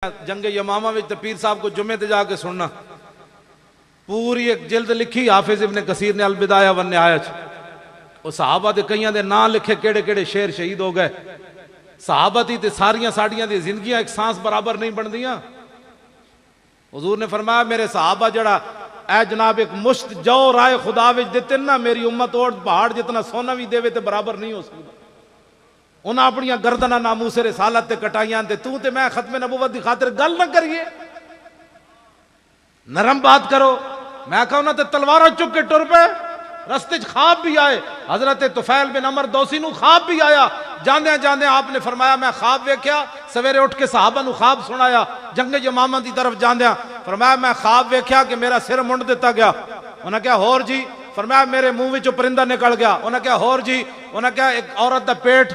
جنگ یمامہ وچ تے پیر صاحب کو جمعے تے جا کے سننا پوری ایک جلد لکھی حافظ ابن کثیر نے البدایہ والنہایہ وہ صحابہ دے کئیاں دے نام لکھے کیڑے کیڑے شیر شہید ہو گئے صحابہ دی تے ساریاں ساڑیاں دی زندگیاں ایک سانس برابر نہیں بن دیاں حضور نے فرمایا میرے صحابہ جڑا اے جناب ایک مشت جو رائے خدا وچ دیتے نا میری امت اور پہاڑ جتنا سونا بھی دے تے برابر نہیں ہو سکتا انہاں اپنی گردنہ ناموس رسالت تے کٹائیاں تے میں ختم نبوت دی خاطر گل نہ کریے نرم بات کرو میں کہوں نا تے تلوارہ چک کے ٹر پے رستے خواب بھی آئے حضرت طفیل بن عمر دوسی نو خواب بھی آیا جاندے آپ نے فرمایا میں خواب ویکھیا سویرے اٹھ کے صحابہ نو خواب سنایا جنگ یمامہ دی طرف جاندے فرمایا میں خواب ویکھیا کہ میرا سر منڈ دیتا گیا انہاں کہا ہور جی فرمایا میرے منہ وچوں پرندہ نکل گیا انہاں کہا ہور جی انہاں کہا ایک عورت دا پیٹ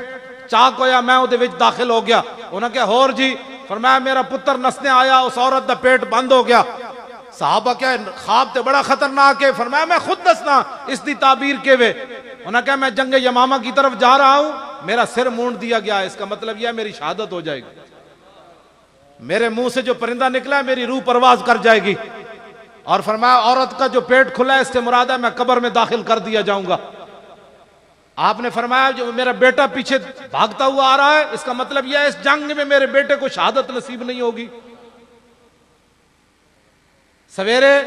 چاک ہویا میں او دے وچ داخل ہو گیا انہاں کہا ہور جی فرمایا میرا پتر نسنے آیا اس عورت دا پیٹ بند ہو گیا صحابہ کیا خواب تے بڑا خطرناک ہے فرمایا میں خود دسنا اس دی تعبیر کے وے انہاں کہا میں جنگ یمامہ کی طرف جا رہا ہوں میرا سر مونڈ دیا گیا اس کا مطلب یہ ہے میری شہادت ہو جائے گی میرے منہ سے جو پرندہ نکلا ہے میری روح پرواز کر جائے گی اور فرمایا عورت کا جو پیٹ کھلا ہے اس سے مراد ہے میں قبر میں داخل کر دیا جاؤں گا آپ نے فرمایا جو میرا بیٹا پیچھے بھاگتا ہوا آ رہا ہے اس کا مطلب یہ ہے اس جنگ میں میرے بیٹے کو شہادت نصیب نہیں ہوگی سویرے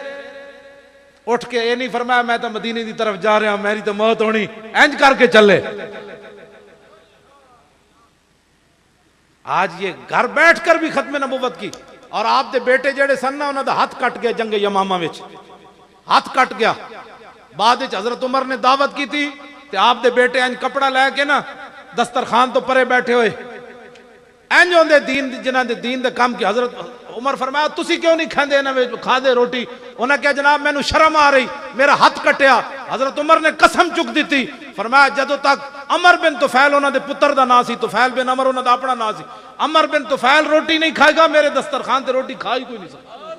اٹھ کے یہ نہیں فرمایا میں تو مدینے دی طرف جا رہا ہوں میری تو موت ہونی انج کر کے چلے آج یہ گھر بیٹھ کر بھی ختم نبوت کی اور آپ دے بیٹے جڑے سن نا انہاں دا ہاتھ کٹ گیا جنگ یمامہ وچ ہاتھ کٹ گیا بعد وچ حضرت عمر نے دعوت کی تھی تے آپ دے بیٹے انج کپڑا لے کے نا دسترخوان تو پرے بیٹھے ہوئے انج ہوندے دین جنہاں دے دین دے کام کی حضرت عمر فرمایا تسی کیوں نہیں کھاندے انہاں وچ کھا دے روٹی انہاں کہا جناب مینوں شرم آ رہی میرا ہاتھ کٹیا حضرت عمر نے قسم چک دیتی فرمایا جدوں تک عمر بن طفیل انہاں دے پتر دا نام سی طفیل بن عمر انہاں دا اپنا نام سی عمر بن طفیل روٹی نہیں کھائے گا میرے دسترخوان تے روٹی کھا ہی کوئی نہیں سکتا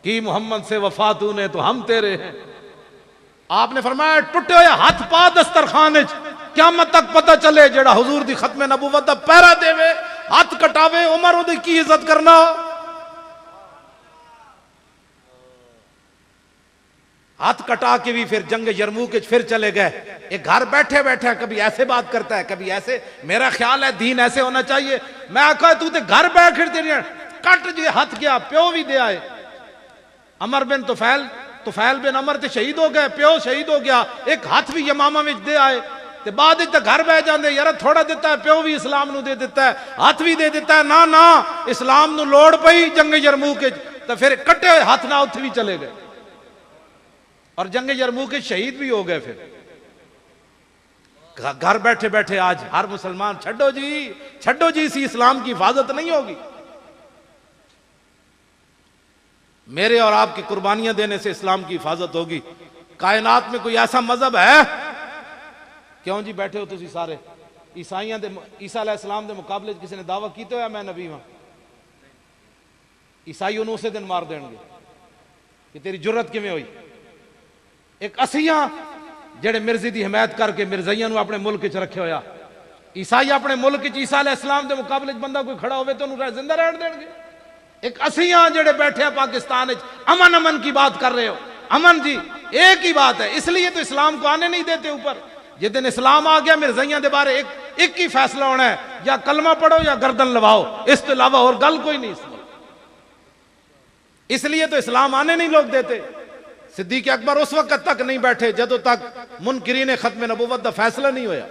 کی محمد سے وفا تو نے تو ہم تیرے ہیں آپ نے فرمایا ٹوٹے ہوئے ہاتھ پا دسترخوان وچ قیامت تک پتہ چلے جڑا حضور دی ختم نبوت دا پیرا دے وے ہاتھ کٹاوے عمر او دی کی عزت کرنا ہاتھ کٹا کے بھی پھر جنگ یرموک پھر چلے گئے ایک گھر بیٹھے بیٹھے کبھی ایسے بات کرتا ہے کبھی ایسے میرا خیال ہے دین ایسے ہونا چاہیے میں آکھا تو تے گھر بیٹھ تیری کٹ جی ہاتھ گیا پیو بھی دے آئے عمر بن طفیل بن عمر تے شہید ہو گئے پیو شہید ہو گیا ایک ہاتھ بھی یمامہ وچ دے آئے تے بعد تے گھر بہ جاندے یار تھوڑا دیتا ہے پیو بھی اسلام نو دے دیتا ہے ہاتھ بھی دے دیتا ہے نا اسلام نو لوڑ پئی جنگ یرموک تے پھر کٹے ہوئے ہاتھ نہ اتھے بھی چلے گئے اور جنگ یرموک شہید بھی ہو گئے پھر گھر بیٹھے بیٹھے آج ہر مسلمان چھڈو جی اسی اسلام کی حفاظت نہیں ہوگی میرے اور آپ کی قربانیاں دینے سے اسلام کی حفاظت ہوگی کائنات میں کوئی ایسا مذہب ہے کیوں جی بیٹھے ہو تسی سارے عیسائیاں دے عیسیٰ علیہ السلام دے مقابلے کسی نے دعویٰ کیتے ہویا میں نبی ہوں عیسائی انہوں سے دن مار دیں گے کہ تیری جرت کیویں ہوئی ایک اسیاں جڑے مرزی دی حمایت کر کے مرزائیاں نو اپنے ملک وچ رکھے ہویا عیسائی اپنے ملک وچ عیسیٰ علیہ السلام دے مقابلے بندہ کوئی کھڑا ہوئے تو انہوں زندہ رہن دیں گے ایک اسیاں جڑے بیٹھے ہیں پاکستان وچ امن کی بات کر رہے ہو امن جی ایک ہی بات ہے اس لیے تو اسلام کو آنے نہیں دیتے اوپر جس دن اسلام آ گیا مرزائیاں دے بارے ایک ہی فیصلہ ہونا ہے یا کلمہ پڑھو یا گردن لواؤ اس کے علاوہ اور گل کوئی نہیں اس لیے تو اسلام آنے نہیں لوگ دیتے صدیق اکبر اس وقت تک نہیں بیٹھے جدوں تک منکرین ختم نبوت دا فیصلہ نہیں ہویا